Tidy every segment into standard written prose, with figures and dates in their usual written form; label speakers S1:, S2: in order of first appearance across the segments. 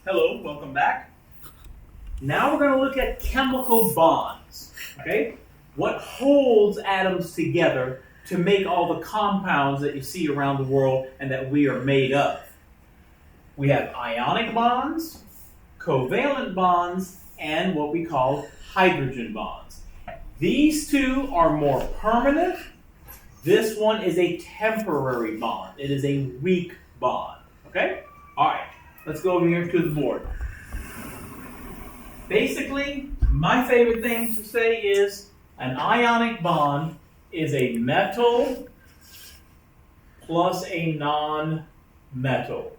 S1: Hello, welcome back. Now we're going to look at chemical bonds, okay? What holds atoms together to make all the compounds that you see around the world and that we are made of. We have ionic bonds, covalent bonds, and what we call hydrogen bonds. These two are more permanent. This one is a temporary bond. It is a weak bond, okay? All right, let's go over here to the board. Basically, my favorite thing to say is an ionic bond is a metal plus a non-metal.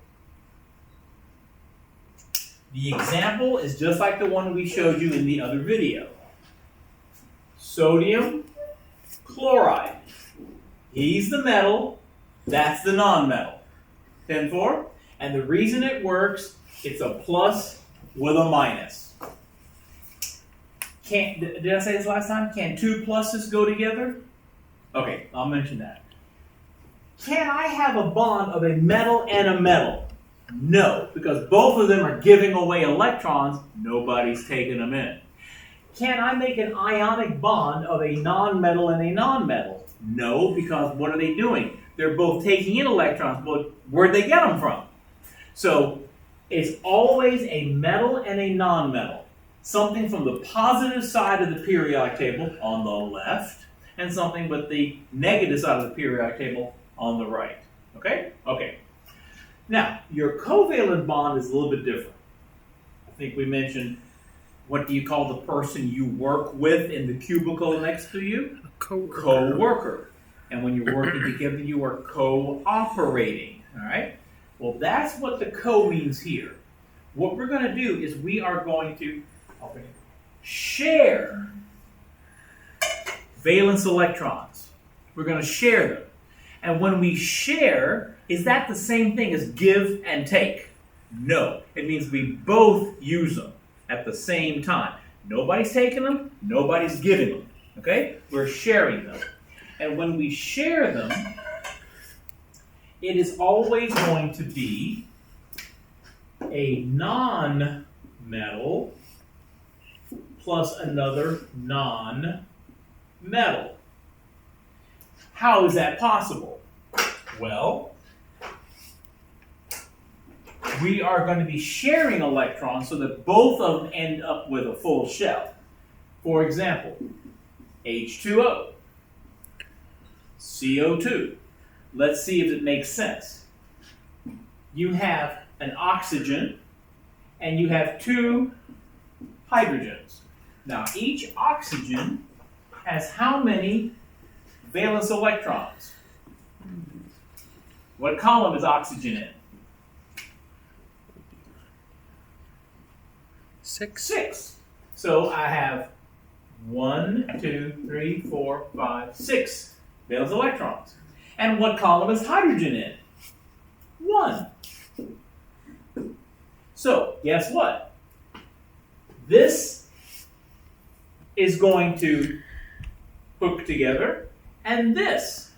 S1: The example is just like the one we showed you in the other video. Sodium chloride. He's the metal, that's the non-metal. 10-4. And the reason it works, it's a plus with a minus. Did I say this last time? Can two pluses go together? Okay, I'll mention that. Can I have a bond of a metal and a metal? No, because both of them are giving away electrons. Nobody's taking them in. Can I make an ionic bond of a non-metal and a non-metal? No, because what are they doing? They're both taking in electrons, but where'd they get them from? So it's always a metal and a non-metal. Something from the positive side of the periodic table on the left, and something with the negative side of the periodic table on the right. Okay? Okay. Now, your covalent bond is a little bit different. I think we mentioned, what do you call the person you work with in the cubicle next to you?
S2: A co-worker.
S1: Co-worker. And when you're working together, you are cooperating. All right? Well, that's what the co means here. What we're going to do is we are going to share valence electrons. We're going to share them. And when we share, is that the same thing as give and take? No. It means we both use them at the same time. Nobody's taking them, nobody's giving them. Okay? We're sharing them. And when we share them, it is always going to be a non-metal plus another non-metal. How is that possible? Well, we are going to be sharing electrons so that both of them end up with a full shell. For example, H2O, CO2. Let's see if it makes sense. You have an oxygen and you have two hydrogens. Now, each oxygen has how many valence electrons? What column is oxygen in?
S2: 6.
S1: 6. So I have 1, 2, 3, 4, 5, 6 valence electrons. And what column is hydrogen in? 1. So, guess what? This is going to hook together, and this.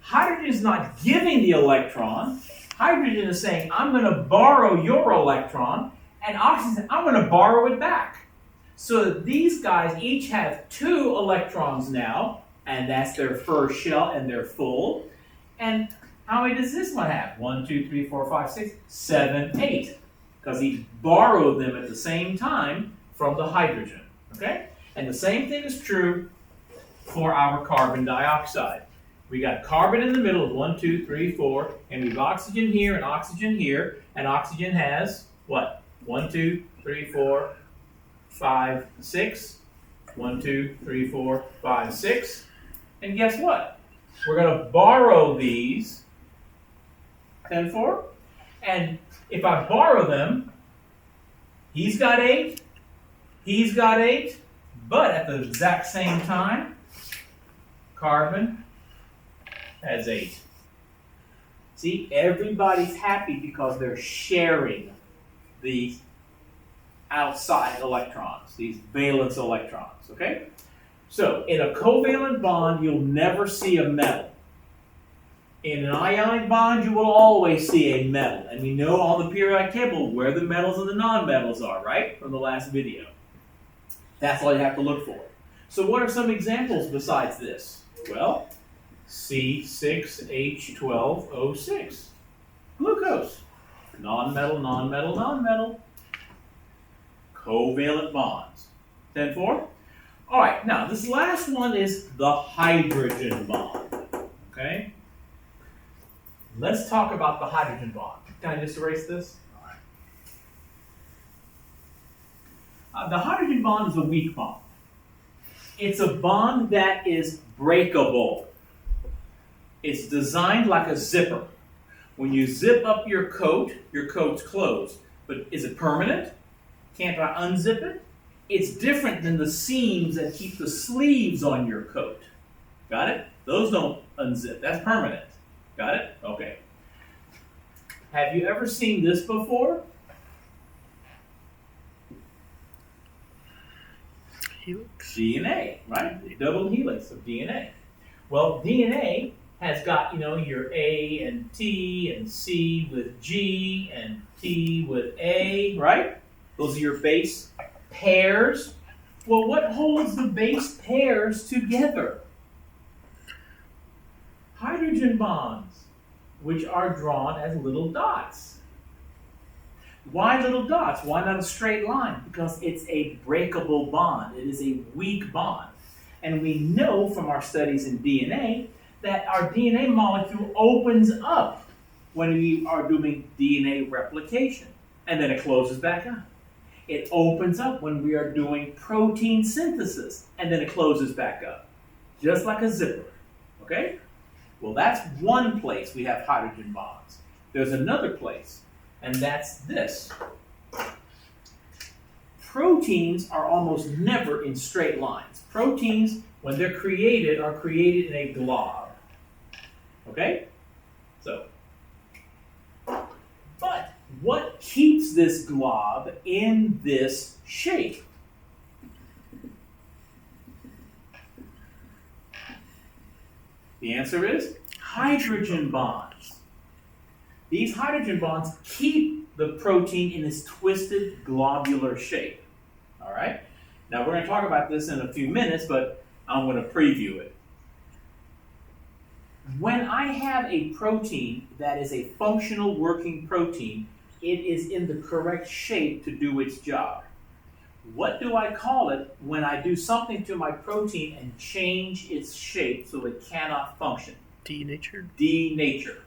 S1: Hydrogen is not giving the electron. Hydrogen is saying, I'm going to borrow your electron, and oxygen says, I'm going to borrow it back. So these guys each have 2 electrons now, and that's their first shell, and they're full. And how many does this one have? 1, 2, 3, 4, 5, 6, 7, 8. Because he borrowed them at the same time from the hydrogen. Okay? And the same thing is true for our carbon dioxide. We got carbon in the middle of 1, 2, 3, 4, and we have oxygen here and oxygen here, and oxygen has what? 1, 2, 3, 4, 5, 6. 1, 2, 3, 4, 5, 6. And guess what? We're going to borrow these 10-4. And if I borrow them, he's got 8, he's got 8, but at the exact same time, carbon has 8. See, everybody's happy because they're sharing these outside electrons, these valence electrons, okay? So, in a covalent bond, you'll never see a metal. In an ionic bond, you will always see a metal. And we know on the periodic table where the metals and the nonmetals are, right? From the last video. That's all you have to look for. So what are some examples besides this? Well, C6H12O6. Glucose. Nonmetal, nonmetal, nonmetal. Covalent bonds. 10-4? All right, now this last one is the hydrogen bond. Okay? Let's talk about the hydrogen bond. Can I just erase this? All right. The hydrogen bond is a weak bond. It's a bond that is breakable. It's designed like a zipper. When you zip up your coat's closed. But is it permanent? Can't I unzip it? It's different than the seams that keep the sleeves on your coat. Got it? Those don't unzip. That's permanent. Got it? Okay. Have you ever seen this before?
S2: Helix?
S1: DNA, right? The double helix of DNA. Well, DNA has got, your A and T and C with G and T with A, right? Those are your base pairs. Well, what holds the base pairs together? Hydrogen bonds, which are drawn as little dots. Why little dots? Why not a straight line? Because it's a breakable bond. It is a weak bond. And we know from our studies in DNA that our DNA molecule opens up when we are doing DNA replication, and then it closes back up. It opens up when we are doing protein synthesis, and then it closes back up, just like a zipper, okay? Well, that's one place we have hydrogen bonds. There's another place, and that's this. Proteins are almost never in straight lines. Proteins, when they're created, are created in a glob. Okay? So, but what keeps this glob in this shape? The answer is hydrogen bonds. These hydrogen bonds keep the protein in this twisted globular shape. All right? Now we're going to talk about this in a few minutes, but I'm going to preview it. When I have a protein that is a functional working protein, it is in the correct shape to do its job. What do I call it when I do something to my protein and change its shape so it cannot function?
S2: Denatured?
S1: Denature.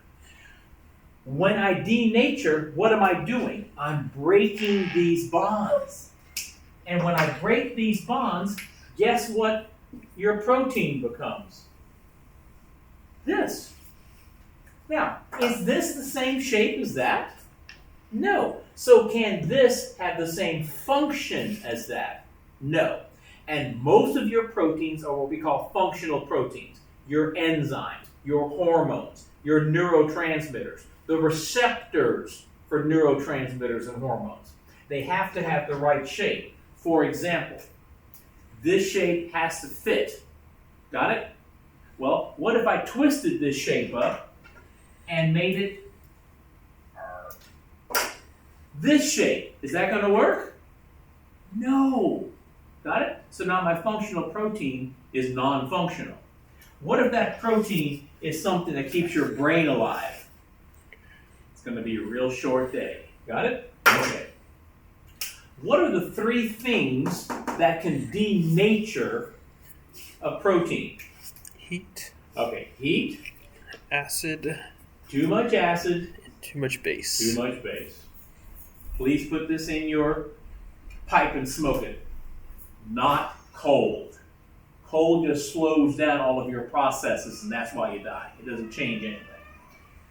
S1: When I denature, what am I doing? I'm breaking these bonds. And when I break these bonds, guess what your protein becomes? This. Now, is this the same shape as that? No. So can this have the same function as that? No. And most of your proteins are what we call functional proteins. Your enzymes, your hormones, your neurotransmitters, the receptors for neurotransmitters and hormones. They have to have the right shape. For example, this shape has to fit. Got it? Well, what if I twisted this shape up and made it this shape? Is that going to work? No. Got it? So now my functional protein is non-functional. What if that protein is something that keeps your brain alive? It's going to be a real short day. Got it? Okay. What are the three things that can denature a protein?
S2: Heat.
S1: Okay, heat.
S2: Acid.
S1: Too much acid.
S2: And too much base.
S1: Too much base. Please put this in your pipe and smoke it. Not cold. Cold just slows down all of your processes, and that's why you die. It doesn't change anything.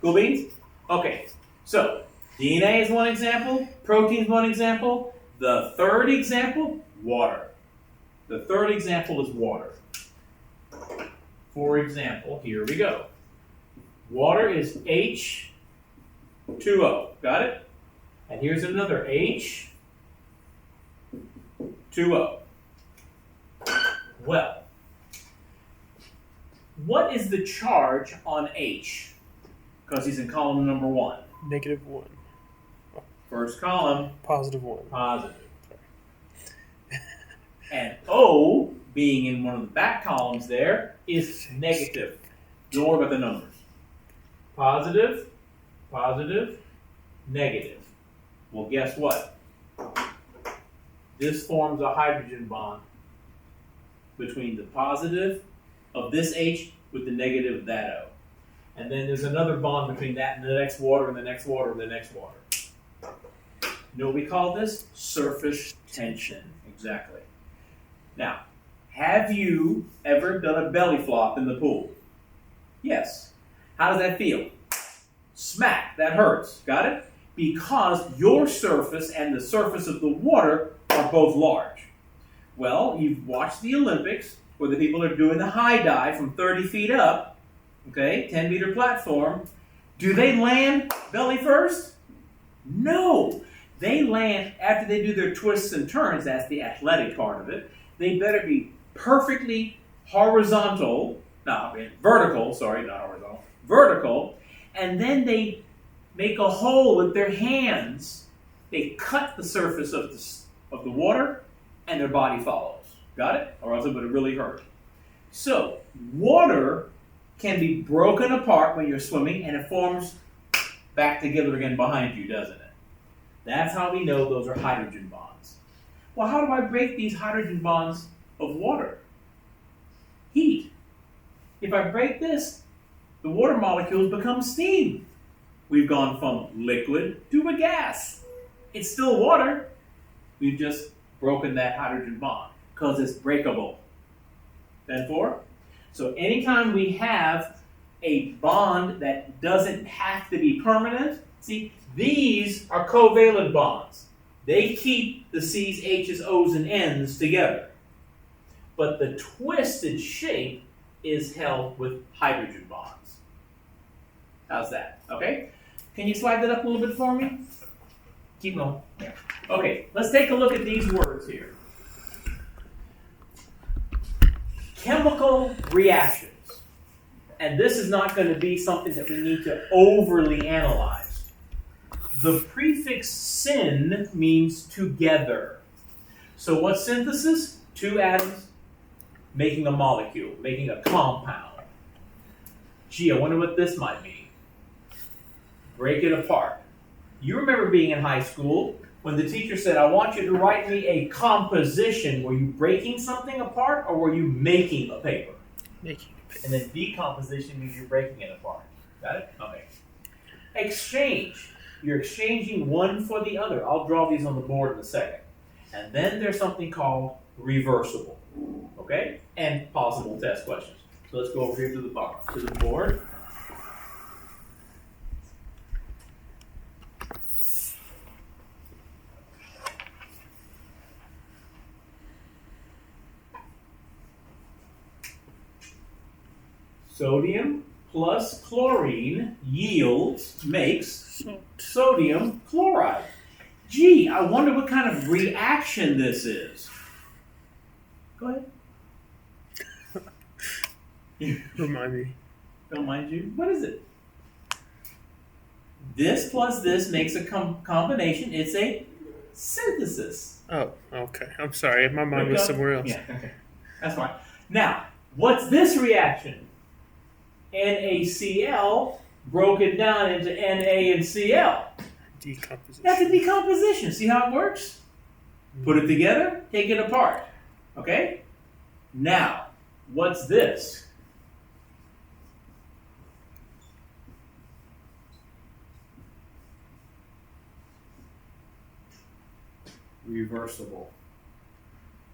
S1: Cool beans? Okay, so DNA is one example. Protein is one example. The third example, water. The third example is water. For example, here we go. Water is H2O. Got it? And here's another H2O. Well, what is the charge on H? because he's in column number 1.
S2: -1.
S1: First column,
S2: +1.
S1: positive. And O, being in one of the back columns there, is negative. Don't worry about the numbers. Positive, positive, negative. Well, guess what? This forms a hydrogen bond between the positive of this H with the negative of that O. And then there's another bond between that and the next water and the next water and the next water. You know what we call this? Surface tension. Exactly. Now, have you ever done a belly flop in the pool? Yes. How does that feel? Smack. That hurts. Got it? Because your surface and the surface of the water are both large. Well, you've watched the Olympics where the people are doing the high dive from 30 feet up, okay, 10-meter platform. Do they land belly first? No. They land after they do their twists and turns. That's the athletic part of it. They better be perfectly vertical, not horizontal, vertical, and then they make a hole with their hands. They cut the surface of the water, and their body follows. Got it? Or else it would have really hurt. So, water can be broken apart when you're swimming, and it forms back together again behind you, doesn't it? That's how we know those are hydrogen bonds. Well, how do I break these hydrogen bonds of water? Heat. If I break this, the water molecules become steam. We've gone from liquid to a gas. It's still water. We've just broken that hydrogen bond because it's breakable. 10-4? So anytime we have a bond that doesn't have to be permanent, see, these are covalent bonds. They keep the C's, H's, O's, and N's together. But the twisted shape is held with hydrogen bonds. How's that? Okay? Can you slide that up a little bit for me? Keep going. Yeah. Okay, let's take a look at these words here. Chemical reactions. And this is not going to be something that we need to overly analyze. The prefix syn means together. So what's synthesis? 2 atoms making a molecule, making a compound. Gee, I wonder what this might mean. Break it apart. You remember being in high school when the teacher said, I want you to write me a composition. Were you breaking something apart or were you making a paper?
S2: Making a paper.
S1: And then decomposition means you're breaking it apart. Got it? Okay. Exchange. You're exchanging one for the other. I'll draw these on the board in a second. And then there's something called reversible. Okay? And possible test questions. So let's go over here to the board. Sodium plus chlorine makes sodium chloride. Gee, I wonder what kind of reaction this is. Go ahead.
S2: Remind me.
S1: Don't mind you. What is it? This plus this makes a combination. It's a synthesis.
S2: Oh, okay. I'm sorry. My mind was somewhere else.
S1: Yeah, okay. That's fine. Now, what's this reaction? NaCl broken down into Na and Cl.
S2: Decomposition.
S1: That's a decomposition. See how it works? Put it together, take it apart. Okay? Now, what's this? Reversible.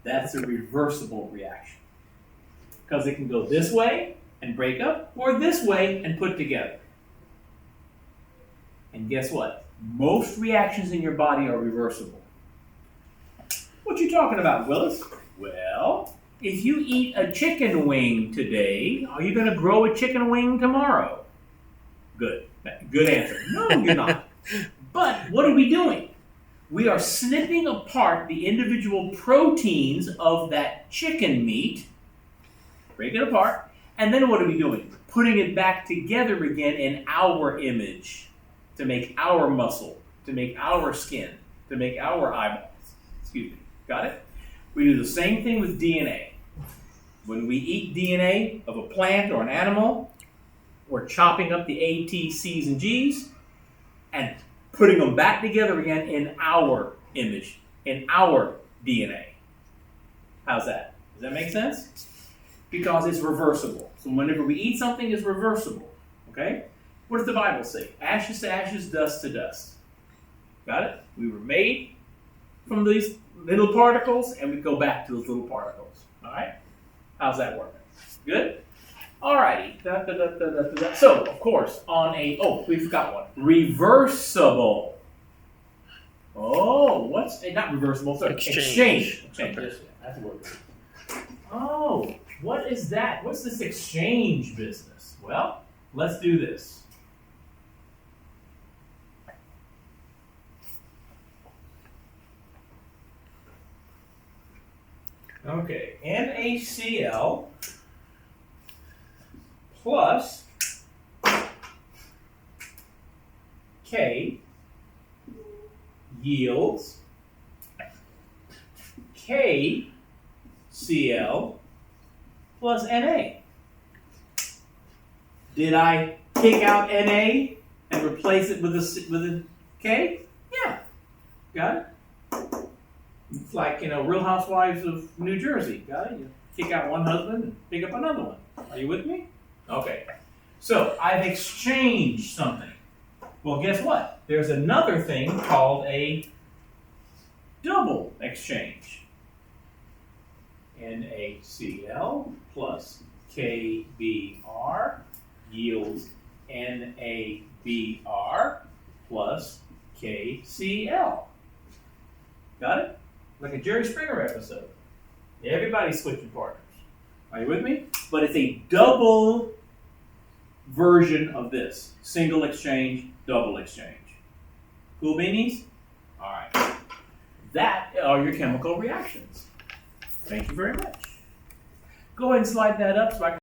S1: That's a reversible reaction. Because it can go this way and break up, or this way and put together. And guess what? Most reactions in your body are reversible. What you talking about, Willis? Well, if you eat a chicken wing today, are you going to grow a chicken wing tomorrow? Good. Good answer. No, you're not. But what are we doing? We are snipping apart the individual proteins of that chicken meat, break it apart, and then what are we doing? putting it back together again in our image to make our muscle, to make our skin, to make our eyeballs. Excuse me. Got it? We do the same thing with DNA. When we eat DNA of a plant or an animal, we're chopping up the A, T, C's, and G's and putting them back together again in our image, in our DNA. How's that? Does that make sense? Because it's reversible. So whenever we eat something, it's reversible. Okay? What does the Bible say? Ashes to ashes, dust to dust. Got it? We were made from these little particles, and we go back to those little particles. All right? How's that working? Good? Alrighty. So, of course, on a, we forgot one. Reversible. Oh, what's, not reversible, sorry. Exchange.
S2: Okay.
S1: That's a word. Oh, what is that? What's this exchange business? Well, let's do this. Okay, NaCl plus K yields KCl plus Na. Did I kick out Na and replace it with a K? Yeah. Got it? It's like, Real Housewives of New Jersey. Got it? You kick out one husband and pick up another one. Are you with me? Okay. So I've exchanged something. Well, guess what? There's another thing called a double exchange. NaCl plus KBr yields NaBr plus KCl. Got it? Like a Jerry Springer episode. Everybody's switching partners. Are you with me? But it's a double version of this. Single exchange, double exchange. Cool beanies? All right. That are your chemical reactions. Thank you very much. Go ahead and slide that up so I can